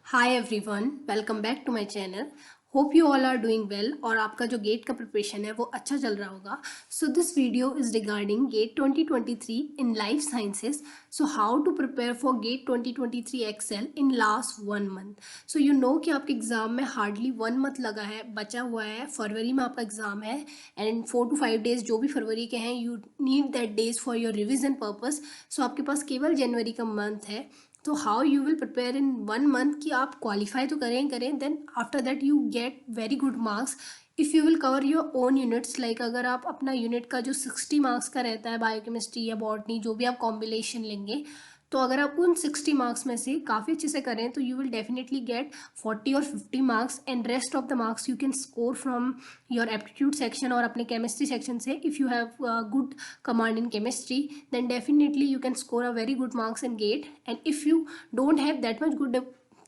Hi everyone, welcome back to my channel. Hope you all are doing well और आपका जो gate का preparation है वो अच्छा चल रहा होगा। So this video is regarding GATE 2023 in life sciences. So how to prepare for GATE 2023 excel in last 1 month. So you know कि आपके एग्जाम में हार्डली 1 मंथ लगा है, बचा हुआ है। फरवरी में आपका एग्जाम है एंड 4 to 5 डेज जो भी फरवरी के हैं, you need that days for your revision purpose. So आपके पास केवल जनवरी का मंथ है। तो how you will prepare in 1 month कि आप क्वालिफाई तो करें then after that you get very good marks if you will cover your own units. Like अगर आप अपना यूनिट का जो 60 मार्क्स का रहता है बायोकेमिस्ट्री या बॉटनी जो भी आप कॉम्बिनेशन लेंगे, तो अगर आप उन 60 मार्क्स में से काफ़ी अच्छे से करें तो यू विल डेफिनेटली गेट 40 और 50 marks and rest of the marks you can score from your aptitude section और अपने केमिस्ट्री सेक्शन से। If you have good command in chemistry, then definitely you can score a very good marks in gate. And if you don't have that much good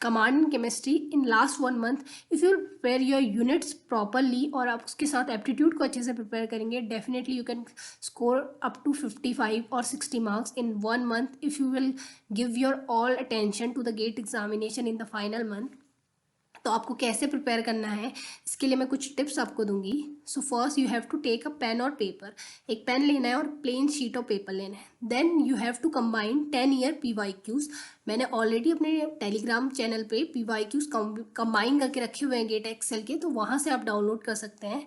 command in chemistry in last 1 month, if you prepare your units properly और आप उसके साथ aptitude को अच्छे से prepare करेंगे, definitely you can score up to 55 or 60 marks in 1 month if you will give your all attention to the gate examination in the final month. तो आपको कैसे प्रिपेयर करना है, इसके लिए मैं कुछ टिप्स आपको दूंगी। So first you have to take a pen और पेपर। एक पेन लेना है और प्लेन शीट ऑफ पेपर लेना है। Then you have to combine 10 year PYQs। मैंने ऑलरेडी अपने टेलीग्राम चैनल पे PYQs कंबाइन करके रखे हुए हैं गेट एक्सेल के, तो वहाँ से आप डाउनलोड कर सकते हैं।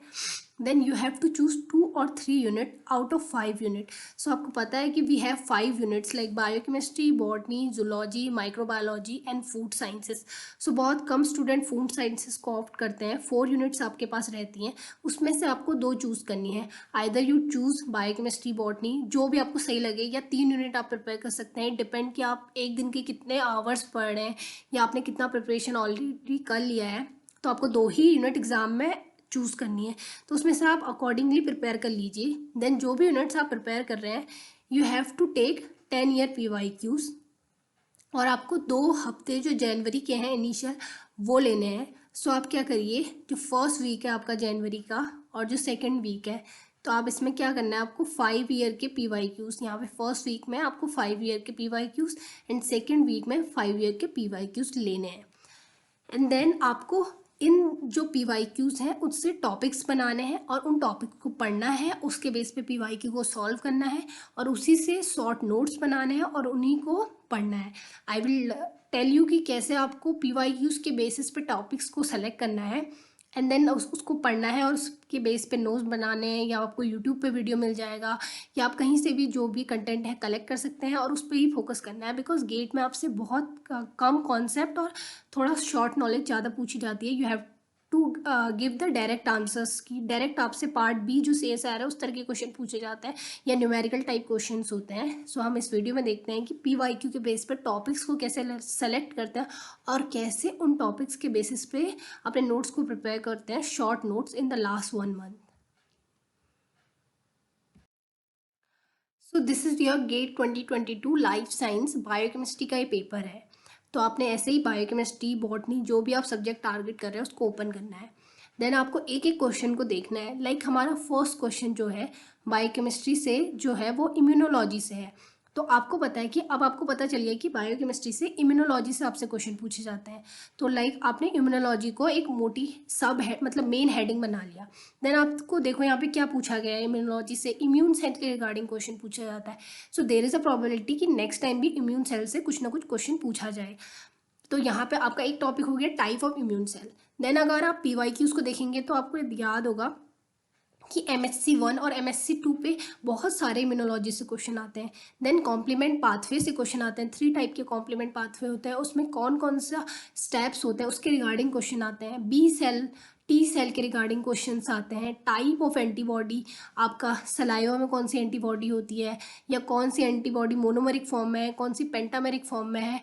Then you have to choose 2 or 3 unit out of 5 unit. So आपको पता है कि we have 5 units like biochemistry, botany, zoology, microbiology and food sciences. So बहुत कम स्टूडेंट फूड साइंसेस को ऑप्ट करते हैं। 4 यूनिट्स आपके पास रहती हैं, उसमें से आपको 2 चूज़ करनी है। Either you choose biochemistry, botany, जो भी आपको सही लगे, या 3 यूनिट आप प्रिपेयर कर सकते हैं। डिपेंड कि आप एक दिन के कितने आवर्स पढ़ रहे हैं या आपने कितना प्रिपरेशन ऑलरेडी कर लिया है। तो आपको 2 ही यूनिट एग्जाम में चूज़ करनी है, तो उसमें से आप अकॉर्डिंगली प्रिपेयर कर लीजिए। देन जो भी यूनिट्स आप प्रिपेयर कर रहे हैं, you have to take 10 year PYQs और आपको 2 हफ्ते जो जनवरी के हैं इनिशियल वो लेने हैं। सो आप क्या करिए, जो फर्स्ट वीक है आपका जनवरी का और जो सेकेंड वीक है, तो आप इसमें क्या करना है, आपको 5 ईयर के PYQs, यहाँ पे फर्स्ट वीक में आपको 5 ईयर के PYQs एंड सेकेंड वीक में 5 ईयर के PYQs लेने हैं। एंड देन आपको इन जो PYQs हैं उससे टॉपिक्स बनाने हैं और उन टॉपिक को पढ़ना है, उसके बेस पे PYQ को सॉल्व करना है और उसी से शॉर्ट नोट्स बनाने हैं और उन्हीं को पढ़ना है। आई विल टेल यू कि कैसे आपको PYQs के बेसिस पे टॉपिक्स को सेलेक्ट करना है एंड देन उसको पढ़ना है और उसके बेस पे नोट्स बनाने हैं, या आपको यूट्यूब पे वीडियो मिल जाएगा या आप कहीं से भी जो भी कंटेंट है कलेक्ट कर सकते हैं और उस पर ही फोकस करना है। बिकॉज गेट में आपसे बहुत कम कॉन्सेप्ट और थोड़ा शॉर्ट नॉलेज ज़्यादा पूछी जाती है। You have to give the direct answers की डायरेक्ट आपसे पार्ट बी जो CSR है उस तरह के क्वेश्चन पूछे जाते हैं या न्यूमेरिकल टाइप क्वेश्चंस होते हैं। सो हम इस वीडियो में देखते हैं कि PYQ के बेस पर टॉपिक्स को कैसे सेलेक्ट करते हैं और कैसे उन टॉपिक्स के बेसिस पे अपने नोट्स को प्रिपेयर करते हैं, short notes in the last 1 month. So this is your GATE 2022 life science biochemistry का ये पेपर है। तो आपने ऐसे ही बायोकेमिस्ट्री, बॉटनी, जो भी आप सब्जेक्ट टारगेट कर रहे हैं उसको ओपन करना है। देन आपको एक एक क्वेश्चन को देखना है। लाइक हमारा फर्स्ट क्वेश्चन जो है बायोकेमिस्ट्री से जो है वो इम्यूनोलॉजी से है। तो आपको पता है कि अब आपको पता चल गया कि बायोकेमिस्ट्री से इम्यूनोलॉजी से आपसे क्वेश्चन पूछे जाते हैं। तो लाइक आपने इम्यूनोलॉजी को एक मोटी सब है मतलब मेन हेडिंग बना लिया। देन आपको देखो यहाँ पे क्या पूछा गया है, इम्यूनोलॉजी से इम्यून सेल के रिगार्डिंग क्वेश्चन पूछा जाता है। So there is a probability कि नेक्स्ट टाइम भी इम्यून सेल से कुछ ना कुछ क्वेश्चन पूछा जाए। तो यहाँ पे आपका एक टॉपिक हो गया type of immune cell. Then अगर आप PYQs को देखेंगे तो आपको याद होगा कि MSc 1 और MSc 2 पे बहुत सारे इम्यूनोलॉजी से क्वेश्चन आते हैं। देन कॉम्प्लीमेंट पाथवे से क्वेश्चन आते हैं। 3 टाइप के कॉम्प्लीमेंट पाथवे होते हैं, उसमें कौन कौन सा स्टेप्स होते हैं उसके रिगार्डिंग क्वेश्चन आते हैं। B सेल, T सेल के रिगार्डिंग क्वेश्चंस आते हैं। टाइप ऑफ एंटीबॉडी, आपका सलाइवा में कौन सी एंटीबॉडी होती है या कौन सी एंटीबॉडी मोनोमेरिक फॉर्म में है, कौन सी पेंटामेरिक फॉर्म में है,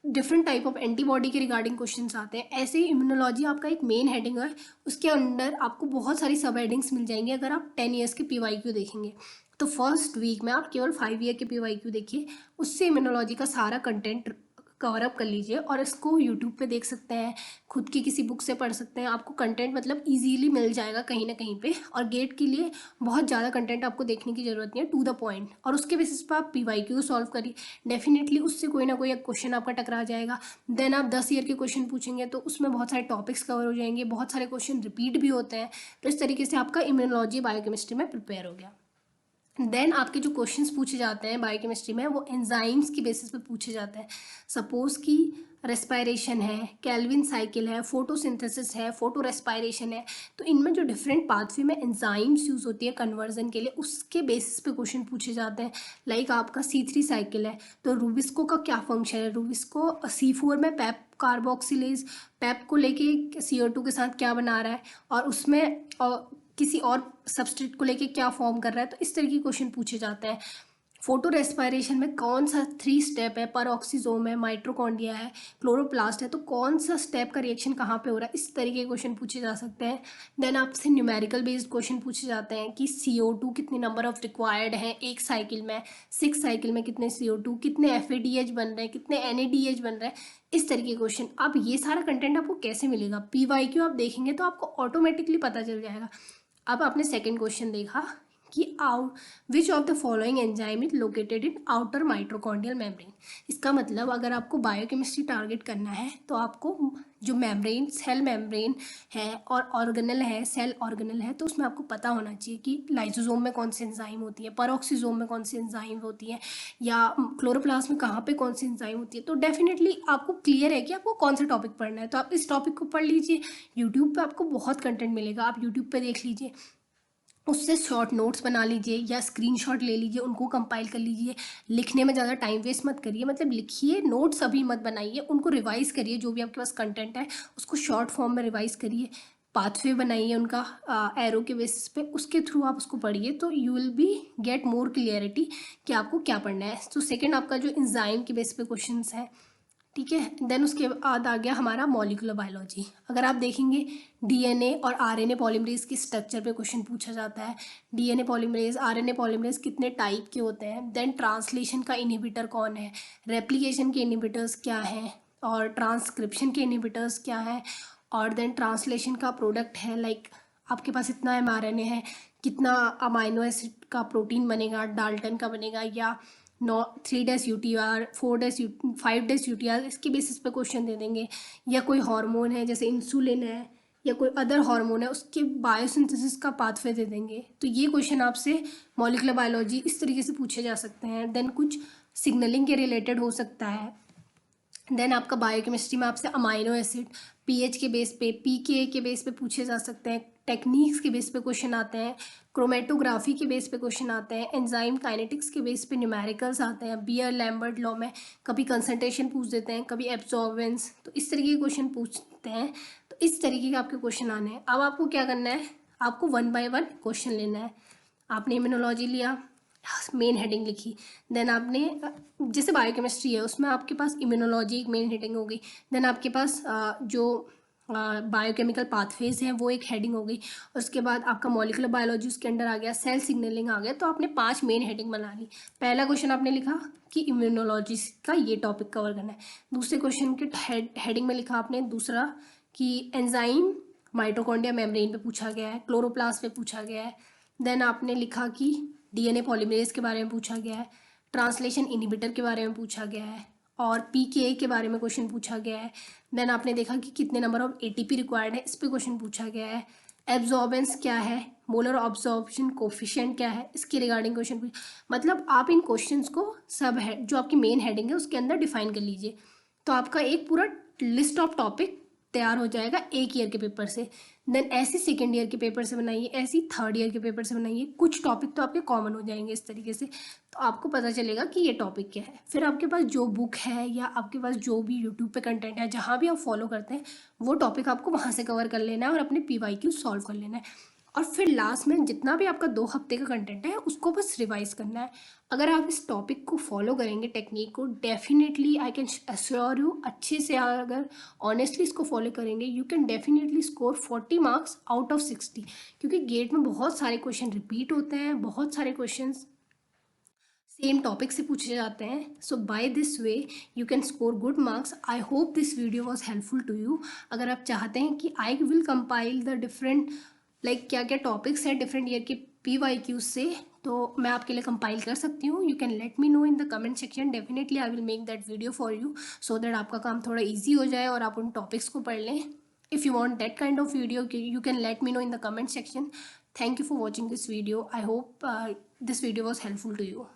डिफरेंट टाइप ऑफ एंटीबॉडी के रिगार्डिंग क्वेश्चंस आते हैं। ऐसे ही इम्यूनोलॉजी आपका एक मेन हेडिंग है, उसके अंदर आपको बहुत सारी सब हेडिंग्स मिल जाएंगी अगर आप 10 ईयर्स के PYQ देखेंगे। तो फर्स्ट वीक में आप केवल 5 ईयर के PYQ देखिए, उससे इम्यूनोलॉजी का सारा कंटेंट कवर अप कर लीजिए और इसको यूट्यूब पे देख सकते हैं, खुद की किसी बुक से पढ़ सकते हैं। आपको कंटेंट मतलब इजीली मिल जाएगा कहीं ना कहीं पे। और गेट के लिए बहुत ज़्यादा कंटेंट आपको देखने की ज़रूरत नहीं है, टू द पॉइंट। और उसके बेसिस पर आप PYQ सॉल्व करिए, डेफिनेटली उससे कोई ना कोई एक क्वेश्चन आपका टकरा जाएगा। देन आप 10 ईयर के क्वेश्चन पूछेंगे तो उसमें बहुत सारे टॉपिक्स कवर हो जाएंगे, बहुत सारे क्वेश्चन रिपीट भी होते हैं। तो इस तरीके से आपका इम्यूनोलॉजी बायोकेमिस्ट्री में प्रिपेयर हो गया। देन आपके जो क्वेश्चंस पूछे जाते हैं बायोकेमिस्ट्री में वो एंजाइम्स की बेसिस पे पूछे जाते हैं। सपोज कि रेस्पायरेशन है, केल्विन साइकिल है, फोटोसिंथेसिस है, फोटो रेस्पायरेशन है, तो इनमें जो डिफरेंट पाथवे में एंजाइम्स यूज़ होती है कन्वर्जन के लिए, उसके बेसिस पे क्वेश्चन पूछे जाते हैं। लाइक आपका C3 साइकिल है तो रूबिस्को का क्या फंक्शन है, रूबिस्को C4 में पैप कार्बोक्सिलेज पैप को लेके CO2 के साथ क्या बना रहा है, और उसमें किसी और सबस्ट्रेट को लेके क्या फॉर्म कर रहा है। तो इस तरह के क्वेश्चन पूछे जाते हैं। फोटो रेस्पायरेशन में कौन सा 3 स्टेप है, परऑक्सीजोम है, माइट्रोकॉन्ड्रिया है, क्लोरोप्लास्ट है, तो कौन सा स्टेप का रिएक्शन कहाँ पे हो रहा है, इस तरीके के क्वेश्चन पूछे जा सकते हैं। देन आपसे न्यूमेरिकल बेस्ड क्वेश्चन पूछे जाते हैं कि CO2 कितने नंबर ऑफ रिक्वायर्ड है एक साइकिल में, 6 साइकिल में कितने CO2, कितने FADH बन रहे हैं, कितने NADH बन रहे हैं, इस तरीके के क्वेश्चन। अब ये सारा कंटेंट आपको कैसे मिलेगा, PYQ आप देखेंगे तो आपको ऑटोमेटिकली पता चल जाएगा। अब आपने सेकेंड क्वेश्चन देखा कि which of the following enzyme is located in outer mitochondrial membrane. इसका मतलब अगर आपको बायोकेमिस्ट्री टारगेट करना है तो आपको जो मेम्ब्रेन, सेल मेम्ब्रेन है और ऑर्गेनल है, सेल ऑर्गेनल है, तो उसमें आपको पता होना चाहिए कि लाइसोसोम में कौन सी एंजाइम होती है, परऑक्सीजोम में कौन सी एंजाइम होती है, या क्लोरोप्लास्ट में कहाँ पे कौन सी एंजाइम होती है। तो डेफिनेटली आपको क्लियर है कि आपको कौन सा टॉपिक पढ़ना है, तो आप इस टॉपिक को पढ़ लीजिए। यूट्यूब पे आपको बहुत कंटेंट मिलेगा, आप यूट्यूब पे देख लीजिए, उससे शॉर्ट नोट्स बना लीजिए या स्क्रीनशॉट ले लीजिए, उनको कंपाइल कर लीजिए। लिखने में ज़्यादा टाइम वेस्ट मत करिए, मतलब लिखिए, नोट्स अभी मत बनाइए, उनको रिवाइज़ करिए। जो भी आपके पास कंटेंट है उसको शॉर्ट फॉर्म में रिवाइज़ करिए, पाथवे बनाइए उनका एरो के बेसिस पे, उसके थ्रू आप उसको पढ़िए, तो you will be get more clarity कि आपको क्या पढ़ना है। तो सेकेंड आपका जो एंजाइम के बेस पे क्वेश्चन है, ठीक है। देन उसके बाद आ गया हमारा मॉलिक्यूलर बायोलॉजी। अगर आप देखेंगे DNA और RNA पॉलीमरेज के स्ट्रक्चर पे क्वेश्चन पूछा जाता है। DNA पॉलीमरेज, RNA पॉलीमरेज कितने टाइप के होते हैं, देन ट्रांसलेशन का इनहिबिटर कौन है, रेप्लिकेशन के इनहिबिटर्स क्या हैं, और ट्रांसक्रिप्शन के इनहिबिटर्स क्या हैं, और देन ट्रांसलेशन का प्रोडक्ट है, लाइक आपके पास इतना mRNA है, कितना अमाइनो एसिड का प्रोटीन बनेगा, डाल्टन का बनेगा, या 3' UTR, 5' UTR, इसके बेसिस पे क्वेश्चन दे देंगे। या कोई हार्मोन है जैसे इंसुलिन है या कोई अदर हार्मोन है, उसके बायोसिंथेसिस का पाथवे दे देंगे। तो ये क्वेश्चन आपसे मॉलिक्यूलर बायोलॉजी इस तरीके से पूछे जा सकते हैं। देन कुछ सिग्नलिंग के रिलेटेड हो सकता है। देन आपका बायोकेमिस्ट्री में आपसे अमाइनो एसिड पीएच के बेस पे, पीके के बेस पे पूछे जा सकते हैं। टेक्निक्स के बेस पे क्वेश्चन आते हैं, क्रोमेटोग्राफी के बेस पे क्वेश्चन आते हैं, एंजाइम काइनेटिक्स के बेस पे न्यूमेरिकल्स आते हैं। बियर लैम्बर्ट लॉ में कभी कंसंट्रेशन पूछ देते हैं, कभी एब्जॉर्बेंस, तो इस तरीके के क्वेश्चन पूछते हैं। तो इस तरीके के आपके क्वेश्चन आने हैं। अब आपको क्या करना है, आपको 1 बाय 1 क्वेश्चन लेना है। आपने इम्यूनोलॉजी लिया, मेन हेडिंग लिखी, देन आपने जैसे बायोकेमिस्ट्री है उसमें आपके पास इम्यूनोलॉजी एक मेन हेडिंग हो गई, देन आपके पास जो बायोकेमिकल पाथवेज हैं वो एक हेडिंग हो गई, और उसके बाद आपका मॉलिक्यूलर बायोलॉजी उसके अंडर आ गया, सेल सिग्नलिंग आ गया। तो आपने 5 मेन हेडिंग बना ली। पहला क्वेश्चन आपने लिखा कि इम्यूनोलॉजी का ये टॉपिक कवर करना है। दूसरे क्वेश्चन के हेडिंग में लिखा आपने दूसरा कि एंजाइम माइटोकॉन्ड्रिया मेम्ब्रेन पे पूछा गया है, क्लोरोप्लास्ट पे पूछा गया है। देन आपने लिखा कि DNA पॉलीमरेज के बारे में पूछा गया है, ट्रांसलेशन इनहिबिटर के बारे में पूछा गया है, और PKA के बारे में क्वेश्चन पूछा गया है। देन आपने देखा कि कितने नंबर ऑफ ATP रिक्वायर्ड है, इस पे क्वेश्चन पूछा गया है। एब्जॉर्बेंस क्या है, मोलर ऑब्जॉर्प्शन कोफिशिएंट क्या है, इसके रिगार्डिंग क्वेश्चन पूछ, मतलब आप इन क्वेश्चंस को सब है जो आपकी मेन हेडिंग है उसके अंदर डिफाइन कर लीजिए। तो आपका एक पूरा लिस्ट ऑफ टॉपिक तैयार हो जाएगा एक ईयर के पेपर से। देन ऐसी सेकेंड ईयर के पेपर से बनाइए, ऐसी थर्ड ईयर के पेपर से बनाइए। कुछ टॉपिक तो आपके कॉमन हो जाएंगे इस तरीके से, तो आपको पता चलेगा कि ये टॉपिक क्या है। फिर आपके पास जो बुक है या आपके पास जो भी यूट्यूब पे कंटेंट है, जहाँ भी आप फॉलो करते हैं, वो टॉपिक आपको वहाँ से कवर कर लेना है और अपने PYQ सॉल्व कर लेना है। और फिर लास्ट में जितना भी आपका 2 हफ्ते का कंटेंट है उसको बस रिवाइज करना है। अगर आप इस टॉपिक को फॉलो करेंगे, टेक्निक को, definitely I can assure you, अच्छे से अगर ऑनेस्टली इसको फॉलो करेंगे, you can definitely score 40 marks out of 60। क्योंकि गेट में बहुत सारे क्वेश्चन रिपीट होते हैं, बहुत सारे क्वेश्चन सेम टॉपिक से पूछे जाते हैं। So by this way you can score good marks. I hope this video was helpful to you. अगर आप चाहते हैं कि I will compile the different like क्या क्या टॉपिक्स हैं डिफरेंट ईयर के PYQ से, तो मैं आपके लिए कंपाइल कर सकती हूँ। You can let me know in the comment section. Definitely I will make that video for you, so that आपका काम थोड़ा ईजी हो जाए और आप उन टॉपिक्स को पढ़ लें। If you want that kind of video you can let me know in the comment section. Thank you for watching this video. I hope this video was helpful to you.